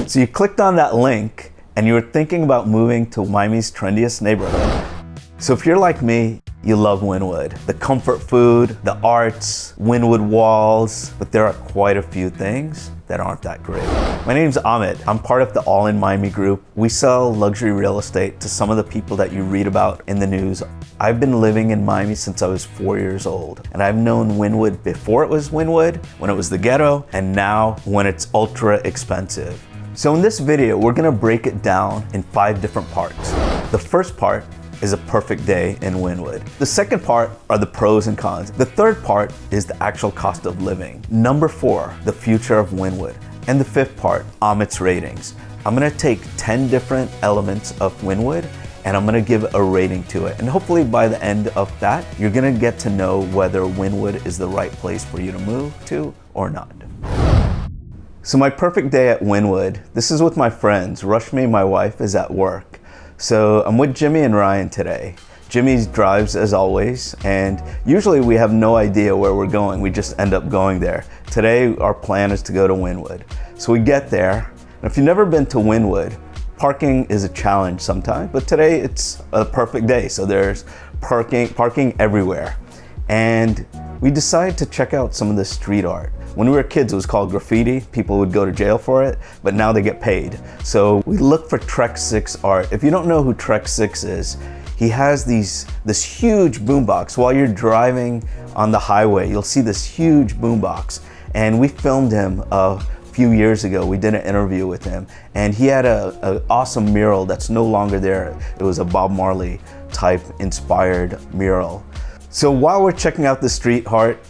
So you clicked on that link and you were thinking about moving to Miami's trendiest neighborhood. So if you're like me, you love Wynwood. The comfort food, the arts, Wynwood walls, but there are quite a few things that aren't that great. My name's Ahmed. I'm part of the All in Miami group. We sell luxury real estate to some of the people that you read about in the news. I've been living in Miami since I was 4 years old, and I've known Wynwood before it was Wynwood, when it was the ghetto, and now when it's ultra expensive. So in this video, we're gonna break it down in 5 different parts. The first part is a perfect day in Wynwood. The second part are the pros and cons. The third part is the actual cost of living. Number 4, the future of Wynwood. And the 5th part, Amits Ratings. I'm gonna take 10 different elements of Wynwood and I'm gonna give a rating to it. And hopefully by the end of that, you're gonna get to know whether Wynwood is the right place for you to move to or not. So my perfect day at Wynwood, this is with my friends. Rushmi, my wife, is at work. So I'm with Jimmy and Ryan today. Jimmy drives as always, and usually we have no idea where we're going. We just end up going there. Today, our plan is to go to Wynwood. So we get there, and if you've never been to Wynwood, parking is a challenge sometimes, but today it's a perfect day. So there's parking everywhere. And we decided to check out some of the street art. When we were kids, it was called graffiti. People would go to jail for it, but now they get paid. So we look for Trek 6 art. If you don't know who Trek 6 is, he has this huge boombox. While you're driving on the highway, you'll see this huge boombox. And we filmed him a few years ago. We did an interview with him, and he had an awesome mural that's no longer there. It was a Bob Marley type inspired mural. So while we're checking out the street art,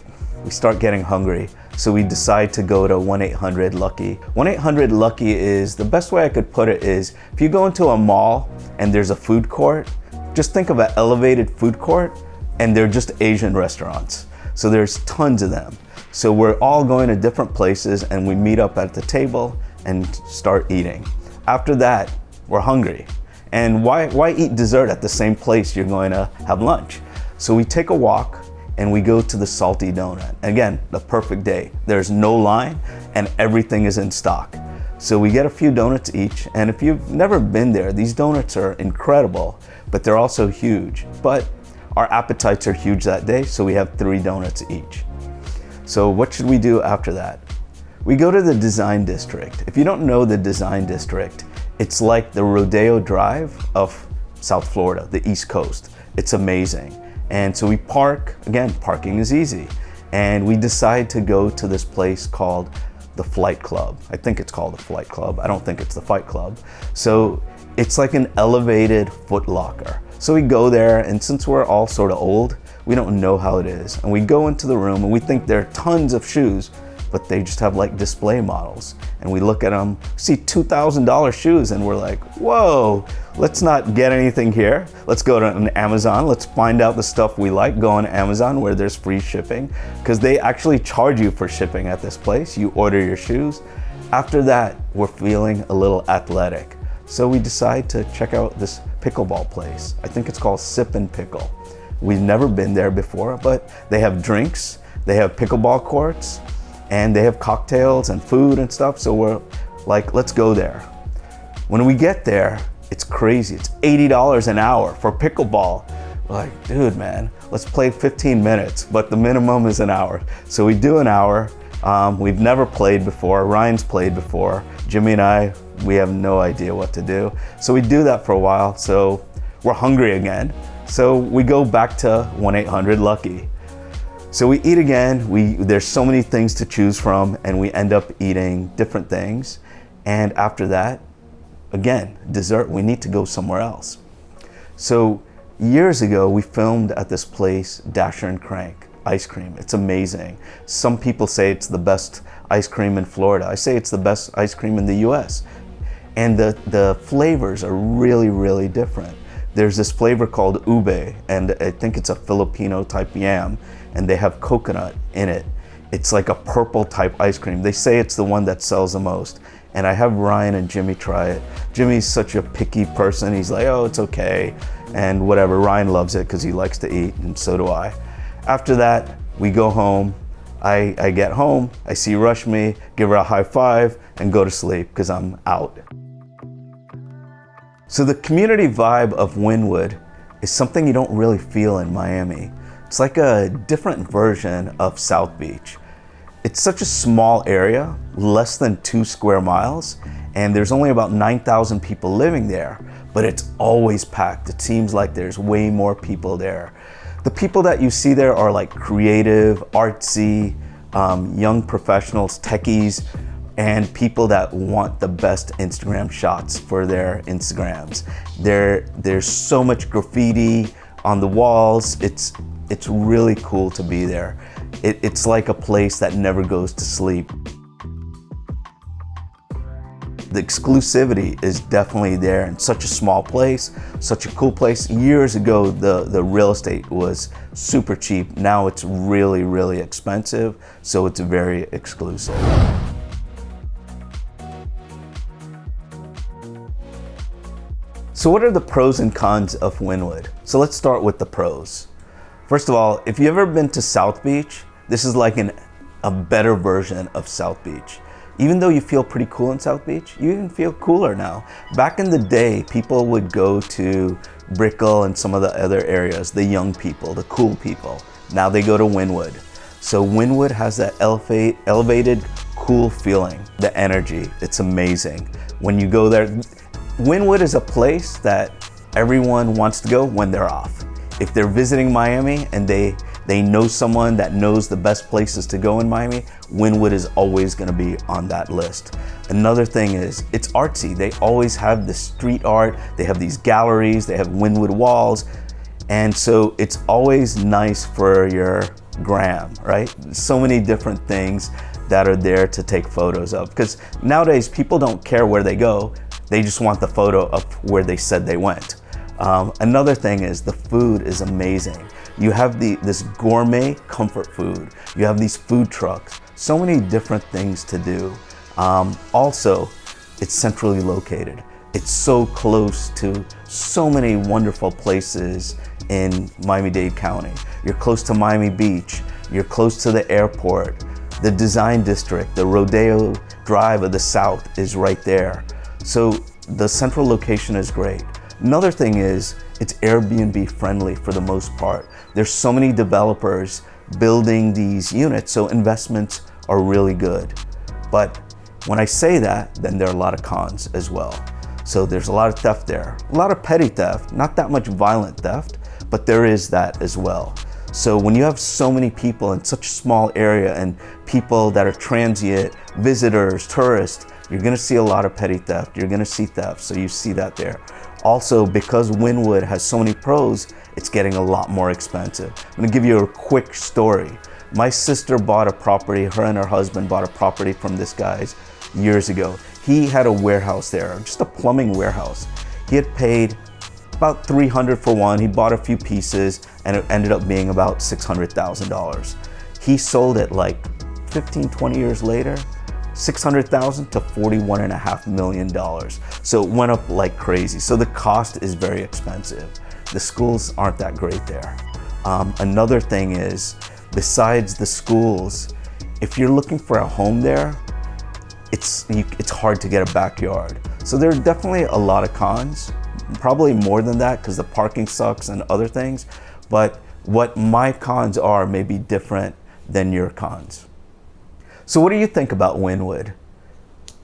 we start getting hungry. So we decide to go to 1-800-LUCKY. 1-800-LUCKY is, the best way I could put it is, if you go into a mall and there's a food court, just think of an elevated food court and they're just Asian restaurants. So there's tons of them. So we're all going to different places and we meet up at the table and start eating. After that, we're hungry. And why eat dessert at the same place you're going to have lunch? So we take a walk and we go to the Salty Donut. Again, the perfect day. There's no line and everything is in stock. So we get a few donuts each, and if you've never been there, these donuts are incredible, but they're also huge. But our appetites are huge that day, so we have 3 donuts each. So what should we do after that? We go to the Design District. If you don't know the Design District, it's like the Rodeo Drive of South Florida, the East Coast. It's amazing. And so we park, again, parking is easy. And we decide to go to this place called the Flight Club. I think it's called the Flight Club. I don't think it's the Fight Club. So it's like an elevated Foot Locker. So we go there, and since we're all sort of old, we don't know how it is. And we go into the room and we think there are tons of shoes, but they just have like display models. And we look at them, see $2,000 shoes, and we're like, whoa, let's not get anything here. Let's go to an Amazon. Let's find out the stuff we like. Go on Amazon where there's free shipping, because they actually charge you for shipping at this place. You order your shoes. After that, we're feeling a little athletic. So we decide to check out this pickleball place. I think it's called Sip and Pickle. We've never been there before, but they have drinks, they have pickleball courts, and they have cocktails and food and stuff. So we're like, let's go there. When we get there, it's crazy. It's $80 an hour for pickleball. We're like, dude, man, let's play 15 minutes, but the minimum is an hour. So we do an hour. We've never played before. Ryan's played before. Jimmy and I, we have no idea what to do. So we do that for a while. So we're hungry again. So we go back to 1-800-LUCKY. So we eat again. There's so many things to choose from, and we end up eating different things. And after that, again, dessert, we need to go somewhere else. So years ago, we filmed at this place, Dasher and Crank ice cream. It's amazing. Some people say it's the best ice cream in Florida. I say it's the best ice cream in the US. And the flavors are really, really different. There's this flavor called ube, and I think it's a Filipino type yam, and they have coconut in it. It's like a purple type ice cream. They say it's the one that sells the most. And I have Ryan and Jimmy try it. Jimmy's such a picky person. He's like, oh, it's okay, and whatever. Ryan loves it because he likes to eat, and so do I. After that, we go home. I get home, I see Rushmi, give her a high five, and go to sleep because I'm out. So the community vibe of Wynwood is something you don't really feel in Miami. It's like a different version of South Beach. It's such a small area, less than 2 square miles, and there's only about 9,000 people living there, but it's always packed. It seems like there's way more people there. The people that you see there are like creative, artsy, young professionals, techies, and people that want the best Instagram shots for their Instagrams. There's so much graffiti on the walls. It's really cool to be there. It's like a place that never goes to sleep. The exclusivity is definitely there in such a small place, such a cool place. Years ago, the real estate was super cheap. Now it's really, really expensive, so it's very exclusive. So what are the pros and cons of Wynwood? So let's start with the pros. First of all, if you've ever been to South Beach, this is like a better version of South Beach. Even though you feel pretty cool in South Beach, you even feel cooler now. Back in the day, people would go to Brickell and some of the other areas, the young people, the cool people. Now they go to Wynwood. So Wynwood has that elevated, cool feeling, the energy. It's amazing. When you go there, Wynwood is a place that everyone wants to go when they're off. If they're visiting Miami and they know someone that knows the best places to go in Miami, Wynwood is always gonna be on that list. Another thing is, it's artsy. They always have the street art, they have these galleries, they have Wynwood walls, and so it's always nice for your gram, right? So many different things that are there to take photos of, because nowadays people don't care where they go, they just want the photo of where they said they went. Another thing is the food is amazing. You have this gourmet comfort food. You have these food trucks. So many different things to do. Also, it's centrally located. It's so close to so many wonderful places in Miami-Dade County. You're close to Miami Beach. You're close to the airport. The design district, the Rodeo Drive of the South is right there. So the central location is great. Another thing is, it's Airbnb friendly for the most part. There's so many developers building these units, so investments are really good. But when I say that, then there are a lot of cons as well. So there's a lot of theft there, a lot of petty theft, not that much violent theft, but there is that as well. So when you have so many people in such a small area and people that are transient, visitors, tourists, you're gonna see a lot of petty theft, you're gonna see theft, so you see that there. Also, because Wynwood has so many pros, it's getting a lot more expensive. I'm gonna give you a quick story. My sister bought a property, her and her husband bought a property from this guy's years ago. He had a warehouse there, just a plumbing warehouse. He had paid about $300 for one, he bought a few pieces, and it ended up being about $600,000. He sold it like 15, 20 years later, $600,000 to $41.5 million. So it went up like crazy. So the cost is very expensive. The schools aren't that great there. Another thing is, besides the schools, if you're looking for a home there, it's hard to get a backyard. So there are definitely a lot of cons, probably more than that because the parking sucks and other things. But what my cons are may be different than your cons. So what do you think about Wynwood?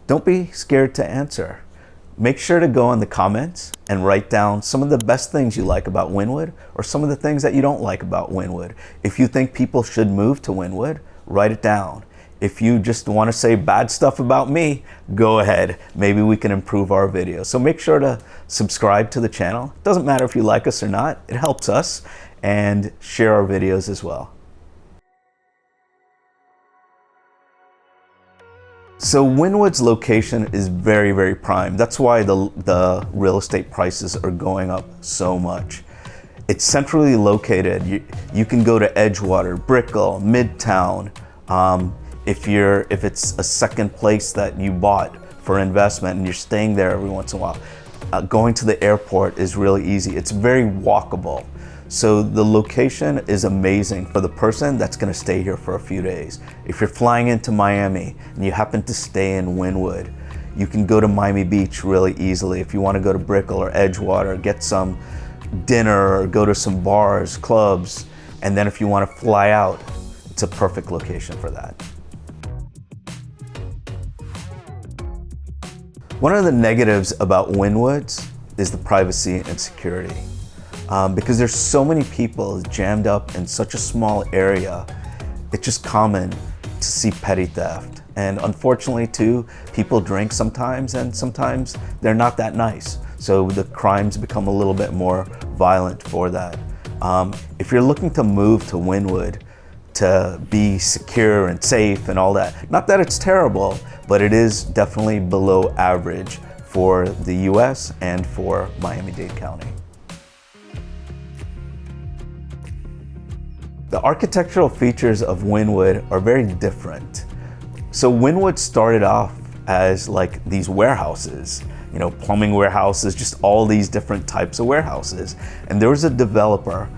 Don't be scared to answer. Make sure to go in the comments and write down some of the best things you like about Wynwood or some of the things that you don't like about Wynwood. If you think people should move to Wynwood, write it down. If you just want to say bad stuff about me, go ahead. Maybe we can improve our video. So make sure to subscribe to the channel. It doesn't matter if you like us or not, it helps us, and share our videos as well. So Wynwood's location is very, very prime. That's why the real estate prices are going up so much. It's centrally located. You can go to Edgewater, Brickell, Midtown. If it's a second place that you bought for investment and you're staying there every once in a while, going to the airport is really easy. It's very walkable. So the location is amazing for the person that's gonna stay here for a few days. If you're flying into Miami and you happen to stay in Wynwood, you can go to Miami Beach really easily. If you wanna go to Brickell or Edgewater, get some dinner or go to some bars, clubs, and then if you wanna fly out, it's a perfect location for that. One of the negatives about Wynwoods is the privacy and security. Because there's so many people jammed up in such a small area, it's just common to see petty theft. And unfortunately too, people drink sometimes and sometimes they're not that nice. So the crimes become a little bit more violent for that. If you're looking to move to Wynwood to be secure and safe and all that, not that it's terrible, but it is definitely below average for the US and for Miami-Dade County. The architectural features of Wynwood are very different. So Wynwood started off as like these warehouses, you know, plumbing warehouses, just all these different types of warehouses. And there was a developer,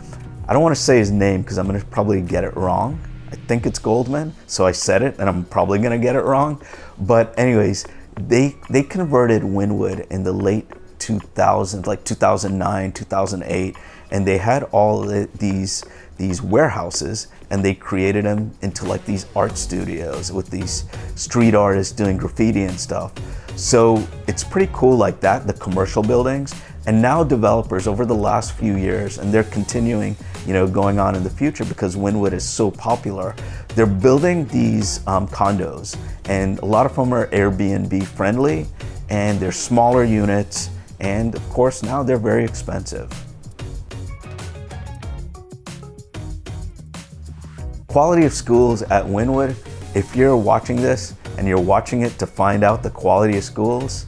I don't want to say his name because I'm going to probably get it wrong. I think it's Goldman, so I said it and I'm probably going to get it wrong. But anyways, they converted Wynwood in the late 2000s, like 2009, 2008, and they had all these warehouses and they created them into like these art studios with these street artists doing graffiti and stuff. So it's pretty cool like that, the commercial buildings. And now developers over the last few years, and they're continuing, you know, going on in the future because Wynwood is so popular, they're building these condos, and a lot of them are Airbnb friendly, and they're smaller units, and of course now they're very expensive. Quality of schools at Wynwood, if you're watching this and you're watching it to find out the quality of schools,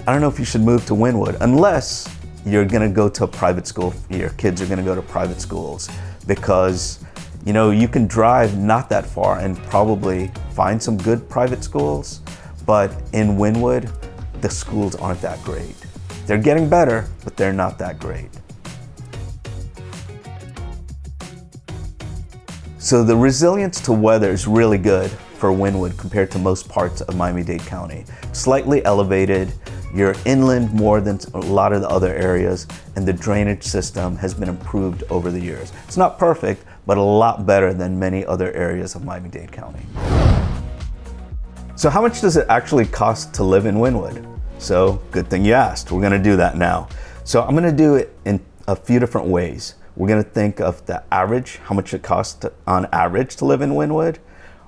I don't know if you should move to Wynwood unless you're gonna go to a private school, your kids are gonna go to private schools, because you know, you can drive not that far and probably find some good private schools, but in Wynwood, the schools aren't that great. They're getting better, but they're not that great. So the resilience to weather is really good for Wynwood compared to most parts of Miami-Dade County. Slightly elevated, you're inland more than a lot of the other areas, and the drainage system has been improved over the years. It's not perfect, but a lot better than many other areas of Miami-Dade County. So how much does it actually cost to live in Wynwood? So good thing you asked. We're gonna do that now. So I'm gonna do it in a few different ways. We're gonna think of the average, how much it costs on average to live in Wynwood.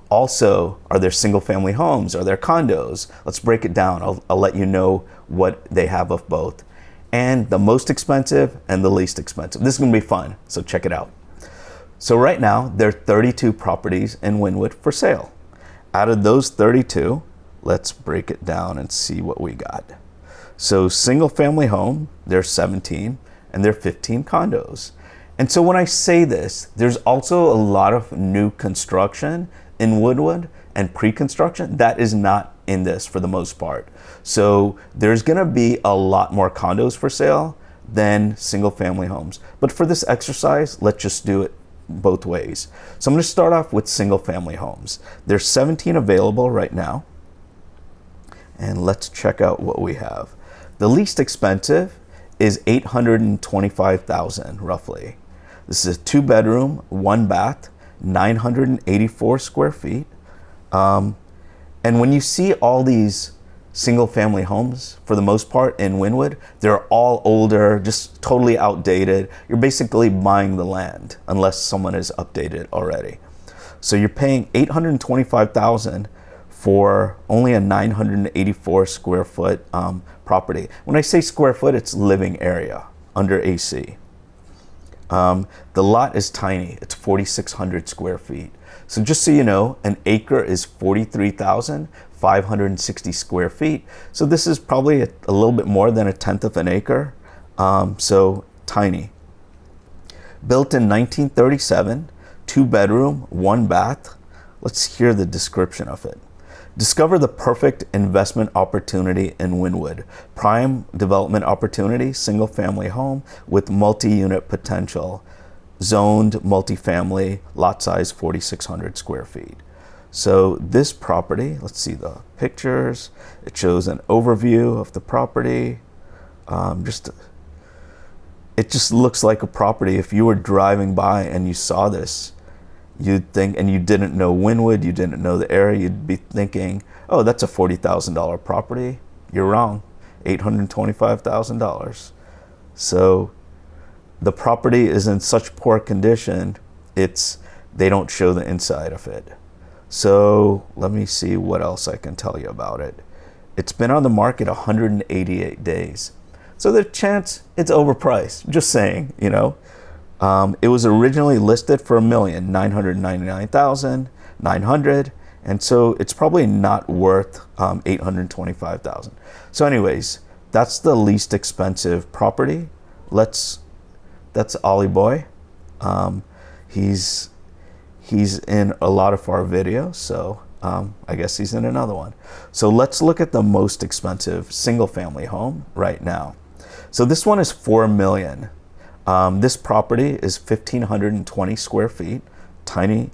Also, are there single family homes? Are there condos? Let's break it down. I'll let you know what they have of both. And the most expensive and the least expensive. This is gonna be fun, so check it out. So right now, there are 32 properties in Wynwood for sale. Out of those 32, let's break it down and see what we got. So single family home, there's 17, and there are 15 condos. And so when I say this, there's also a lot of new construction in Wynwood and pre-construction that is not in this for the most part. So there's gonna be a lot more condos for sale than single family homes. But for this exercise, let's just do it both ways. So I'm gonna start off with single family homes. There's 17 available right now. And let's check out what we have. The least expensive is $825,000 roughly. This is a 2-bedroom, 1 bath, 984 square feet. And when you see all these single family homes, for the most part in Wynwood, they're all older, just totally outdated. You're basically buying the land unless someone has updated already. So you're paying $825,000 for only a 984 square foot property. When I say square foot, it's living area under AC. The lot is tiny, it's 4,600 square feet. So just so you know, an acre is 43,560 square feet. So this is probably a little bit more than 1/10 of an acre, so tiny. Built in 1937, 2-bedroom, 1 bath. Let's hear the description of it. Discover the perfect investment opportunity in Wynwood. Prime development opportunity, single family home with multi-unit potential. Zoned multifamily, lot size 4,600 square feet. So this property, let's see the pictures. It shows an overview of the property. It just looks like a property. If you were driving by and you saw this, you'd think, and you didn't know Wynwood, you didn't know the area, you'd be thinking, oh, that's a $40,000 property. You're wrong, $825,000. So the property is in such poor condition, they don't show the inside of it. So let me see what else I can tell you about it. It's been on the market 188 days. So there's a chance it's overpriced, just saying, you know. It was originally listed for $1,999,900, and so it's probably not worth $825,000. So anyways, that's the least expensive property. That's Ollie Boy. He's in a lot of our videos, so I guess he's in another one. So let's look at the most expensive single family home right now. So this one is $4 million. This property is 1,520 square feet, tiny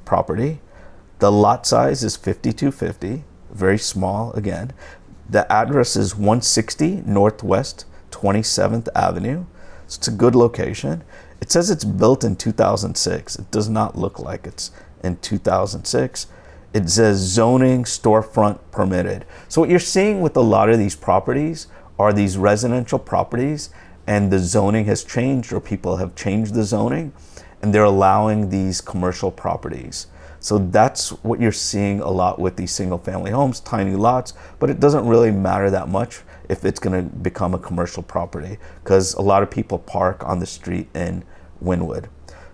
property. The lot size is 5,250, very small again. The address is 160 Northwest 27th Avenue. So it's a good location. It says it's built in 2006. It does not look like it's in 2006. It says zoning storefront permitted. So what you're seeing with a lot of these properties are these residential properties, and the zoning has changed, or people have changed the zoning, and they're allowing these commercial properties. So that's what you're seeing a lot with these single family homes, tiny lots, but it doesn't really matter that much if it's gonna become a commercial property, because a lot of people park on the street in Wynwood.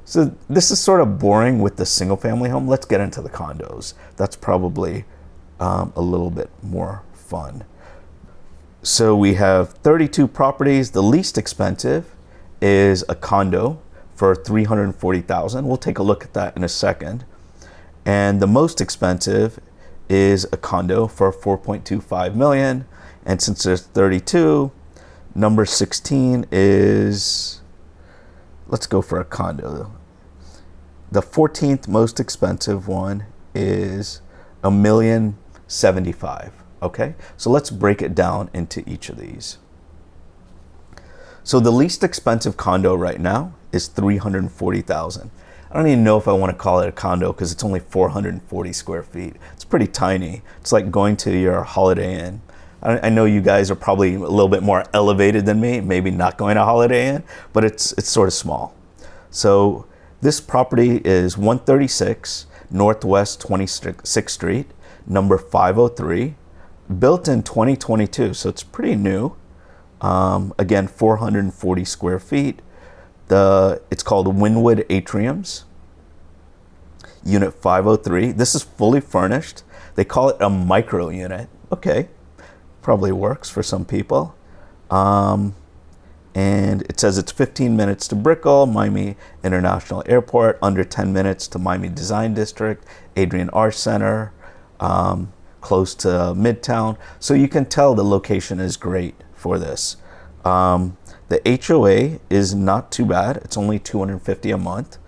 So this is sort of boring with the single family home. Let's get into the condos. That's probably a little bit more fun. So we have 32 properties. The least expensive is a condo for $340,000. We'll take a look at that in a second. And the most expensive is a condo for $4.25 million. And since there's 32, number 16 is, let's go for a condo. The 14th most expensive one is $1,075,000. Okay, so let's break it down into each of these. So the least expensive condo right now is $340,000. I don't even know if I want to call it a condo because it's only 440 square feet. It's pretty tiny. It's like going to your Holiday Inn. I know you guys are probably a little bit more elevated than me, maybe not going to Holiday Inn, but it's sort of small. So this property is 136 Northwest 26th Street, number 503. Built in 2022, so it's pretty new. Again, 440 square feet. It's called Wynwood Atriums, Unit 503. This is fully furnished. They call it a micro unit. Okay, probably works for some people. And it says it's 15 minutes to Brickell, Miami International Airport, under 10 minutes to Miami Design District, Adrian Arts Center, close to Midtown. So you can tell the location is great for this. The HOA is not too bad. It's only $250 a month.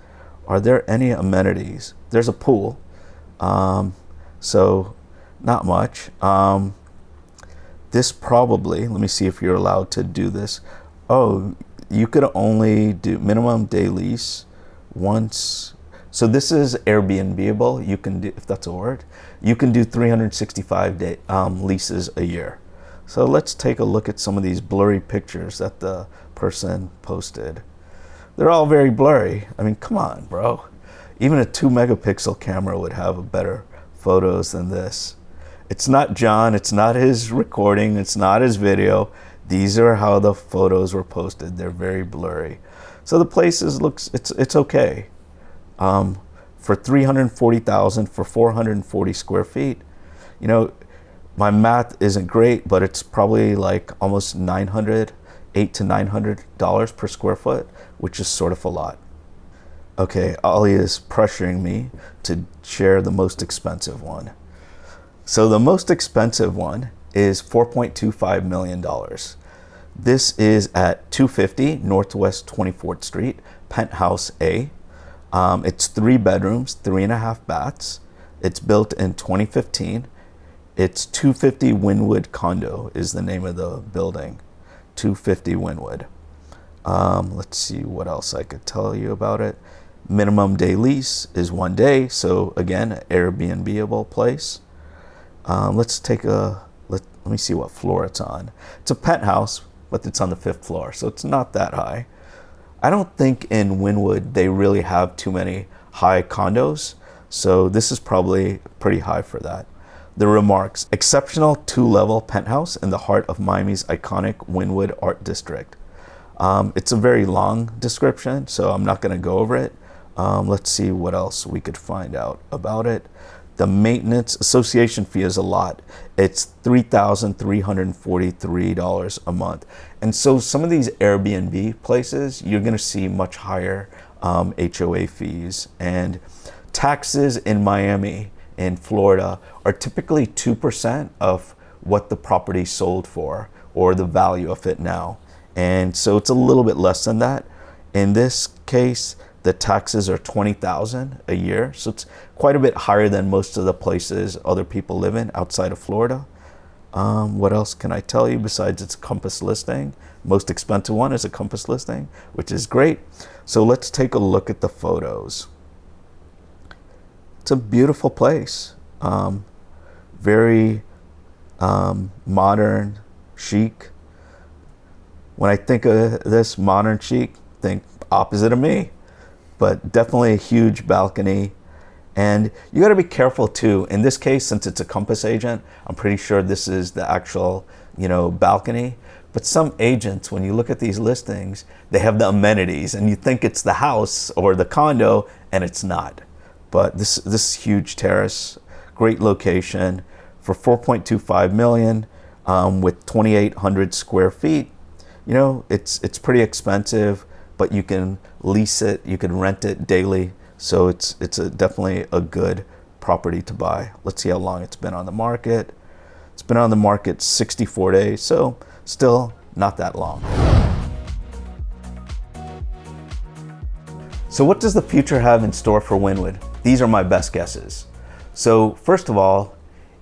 Are there any amenities? There's a pool. So not much. This probably, let me see if you're allowed to do this. Oh, you could only do minimum day lease once. So this is Airbnb-able. You can do, if that's a word, you can do 365 day leases a year. So let's take a look at some of these blurry pictures that the person posted. They're all very blurry. I mean, come on, bro. Even a 2 megapixel camera would have better photos than this. It's not John, it's not his recording, it's not his video. These are how the photos were posted. They're very blurry. So the place it's okay. For $340,000 for 440 square feet, you know, my math isn't great, but it's probably like almost $800 to $900 per square foot, which is sort of a lot. Okay, Ollie is pressuring me to share the most expensive one. So the most expensive one is $4.25 million. This is at 250 Northwest 24th Street, Penthouse A. It's 3 bedrooms, 3.5 baths. It's built in 2015. It's 250 Wynwood Condo is the name of the building. 250 Wynwood. Let's see what else I could tell you about it. Minimum day lease is 1 day. So again, an Airbnb-able place. Let me see what floor it's on. It's a penthouse, but it's on the 5th floor, so it's not that high. I don't think in Wynwood they really have too many high condos, so this is probably pretty high for that. The remarks: exceptional 2-level penthouse in the heart of Miami's iconic Wynwood Art District. It's a very long description, so I'm not going to go over it. Let's see what else we could find out about it. The maintenance association fee is a lot. It's $3,343 a month. And so some of these Airbnb places, you're going to see much higher HOA fees. And taxes in Miami and Florida are typically 2% of what the property sold for, or the value of it now. And so it's a little bit less than that. In this case, the taxes are $20,000 a year, so it's quite a bit higher than most of the places other people live in outside of Florida. What else can I tell you besides it's a Compass listing? Most expensive one is a Compass listing, which is great. So let's take a look at the photos. It's a beautiful place. Very modern, chic. When I think of this modern chic, think opposite of me. But definitely a huge balcony. And you got to be careful too. In this case, since it's a Compass agent, I'm pretty sure this is the actual, balcony. But some agents, when you look at these listings, they have the amenities and you think it's the house or the condo, and it's not. But this huge terrace, great location for $4.25 million with 2,800 square feet. It's pretty expensive, but you can lease it, you can rent it daily. So it's definitely a good property to buy. Let's see how long it's been on the market. It's been on the market 64 days, so still not that long. So what does the future have in store for Wynwood? These are my best guesses. So first of all,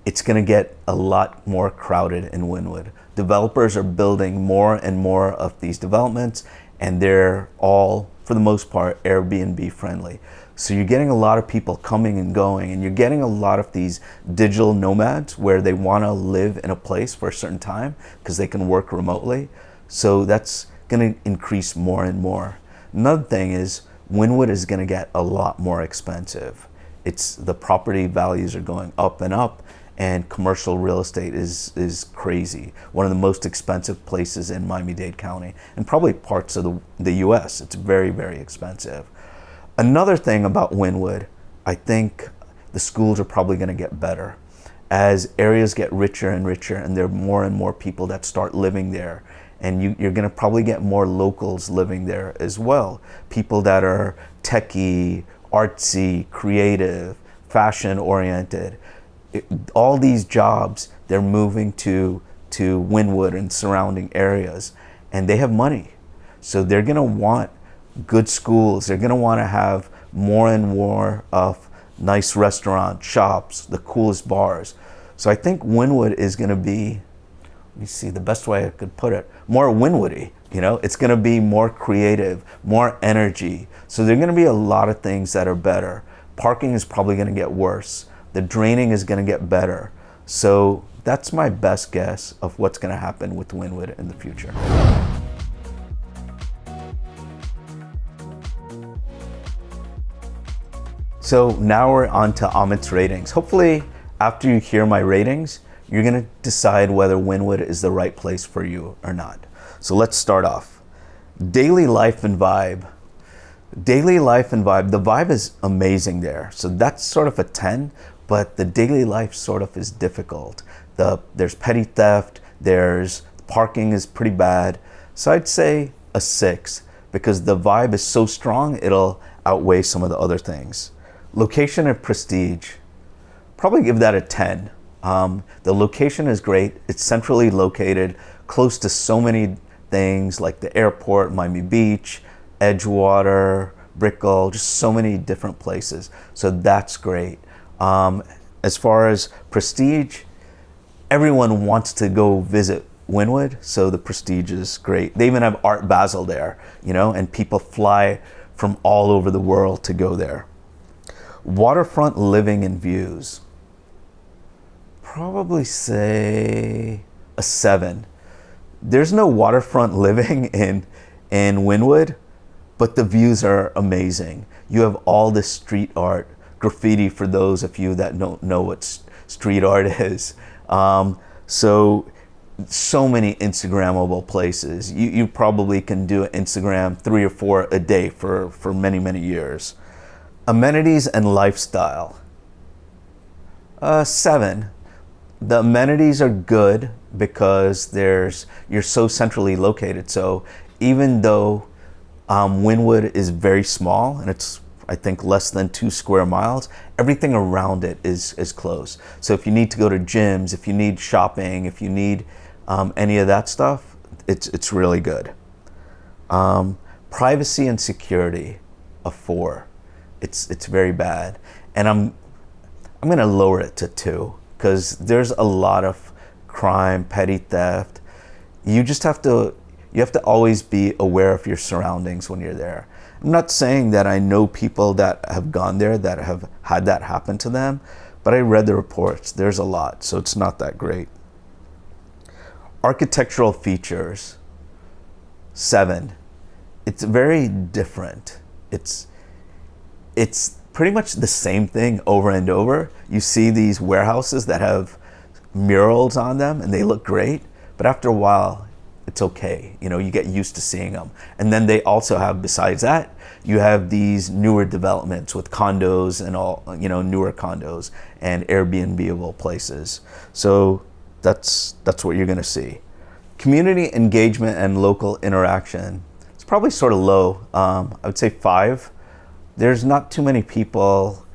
it's gonna get a lot more crowded in Wynwood. Developers are building more and more of these developments, and they're all, for the most part, Airbnb friendly. So you're getting a lot of people coming and going, and you're getting a lot of these digital nomads where they want to live in a place for a certain time because they can work remotely. So that's going to increase more and more. Another thing is Wynwood is going to get a lot more expensive. The property values are going up and up, and commercial real estate is crazy. One of the most expensive places in Miami-Dade County, and probably parts of the US. It's very, very expensive. Another thing about Wynwood, I think the schools are probably gonna get better. As areas get richer and richer, and there are more and more people that start living there, and you're gonna probably get more locals living there as well. People that are techie, artsy, creative, fashion-oriented. All these jobs, they're moving to Wynwood and surrounding areas, and they have money. So they're gonna want good schools. They're gonna wanna have more and more of nice restaurants, shops, the coolest bars. So I think Wynwood is gonna be, let me see, the best way I could put it, more Wynwoody. It's gonna be more creative, more energy. So there are gonna be a lot of things that are better. Parking is probably gonna get worse. The draining is going to get better. So that's my best guess of what's going to happen with Wynwood in the future. So now we're on to Amits Ratings. Hopefully, after you hear my ratings, you're going to decide whether Wynwood is the right place for you or not. So let's start off. Daily life and vibe. Daily life and vibe. The vibe is amazing there. So that's sort of a 10. But the daily life sort of is difficult. There's petty theft, there's parking is pretty bad. So I'd say a 6 because the vibe is so strong, it'll outweigh some of the other things. Location and prestige, probably give that a 10. The location is great. It's centrally located, close to so many things like the airport, Miami Beach, Edgewater, Brickell, just so many different places. So that's great. As far as prestige, everyone wants to go visit Wynwood, so the prestige is great. They even have Art Basel there, you know, and people fly from all over the world to go there. Waterfront living and views. Probably say a 7. There's no waterfront living in Wynwood, but the views are amazing. You have all this street art, graffiti for those of you that don't know what street art is. So many Instagrammable places. You probably can do an Instagram 3 or 4 a day for many, many years. Amenities and lifestyle. 7. The amenities are good because you're so centrally located. So even though Wynwood is very small and it's, I think, less than 2 square miles, everything around it is close. So if you need to go to gyms, if you need shopping, if you need any of that stuff, it's really good. Privacy and security, a 4. It's very bad, and I'm gonna lower it to 2 because there's a lot of crime, petty theft. You have to always be aware of your surroundings when you're there. I'm not saying that I know people that have gone there that have had that happen to them, but I read the reports. There's a lot, so it's not that great. Architectural features, 7. It's very different. It's pretty much the same thing over and over. You see these warehouses that have murals on them and they look great, but after a while, it's okay. You know, you get used to seeing them. And then they also have, besides that, you have these newer developments with condos and all, you know, newer condos and Airbnb-able places. So that's what you're gonna see. Community engagement and local interaction. It's probably sort of low. I would say 5. There's not too many people.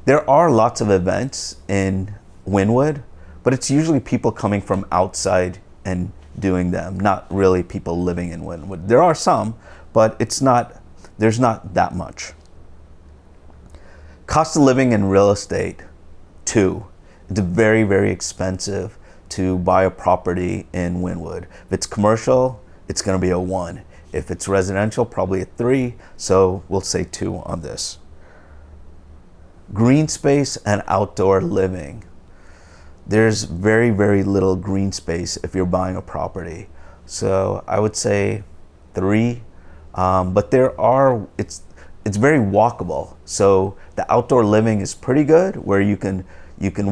There are lots of events in Wynwood, but it's usually people coming from outside and doing them, not really people living in Wynwood. There are some, but there's not that much. Cost of living in real estate, 2. It's very, very expensive to buy a property in Wynwood. If it's commercial, it's gonna be a 1. If it's residential, probably a 3, so we'll say 2 on this. Green space and outdoor living. There's very, very little green space if you're buying a property. So I would say 3, but it's very walkable. So the outdoor living is pretty good, where you can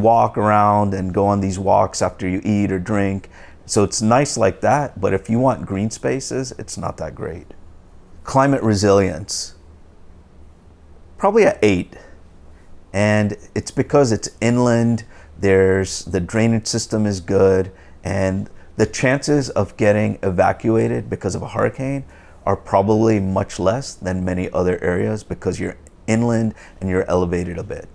walk around and go on these walks after you eat or drink. So it's nice like that, but if you want green spaces, it's not that great. Climate resilience, probably an 8. And it's because it's inland, the drainage system is good, and the chances of getting evacuated because of a hurricane are probably much less than many other areas because you're inland and you're elevated a bit.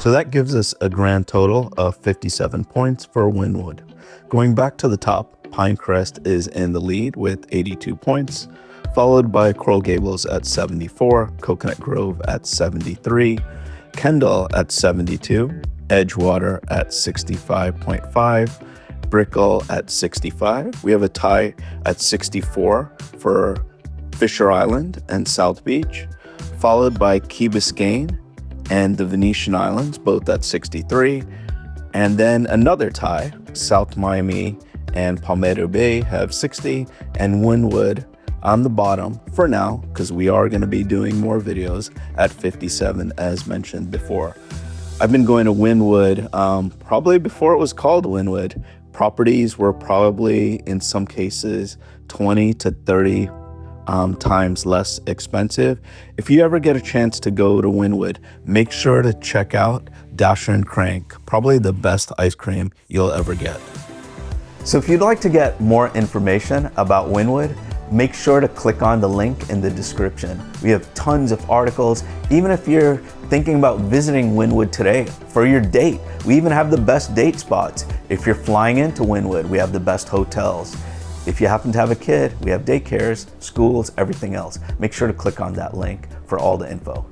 So that gives us a grand total of 57 points for Wynwood. Going back to the top, Pinecrest is in the lead with 82 points, followed by Coral Gables at 74, Coconut Grove at 73, Kendall at 72, Edgewater at 65.5, Brickell at 65. We have a tie at 64 for Fisher Island and South Beach, followed by Key Biscayne and the Venetian Islands, both at 63. And then another tie, South Miami and Palmetto Bay have 60, and Wynwood on the bottom for now, because we are going to be doing more videos, at 57 as mentioned before. I've been going to Wynwood probably before it was called Wynwood. Properties were probably in some cases 20 to 30 times less expensive. If you ever get a chance to go to Wynwood, make sure to check out Dasher and Crank, probably the best ice cream you'll ever get. So if you'd like to get more information about Wynwood, make sure to click on the link in the description. We have tons of articles. Even if you're thinking about visiting Wynwood today for your date, we even have the best date spots. If you're flying into Wynwood, we have the best hotels. If you happen to have a kid, we have daycares, schools, everything else. Make sure to click on that link for all the info.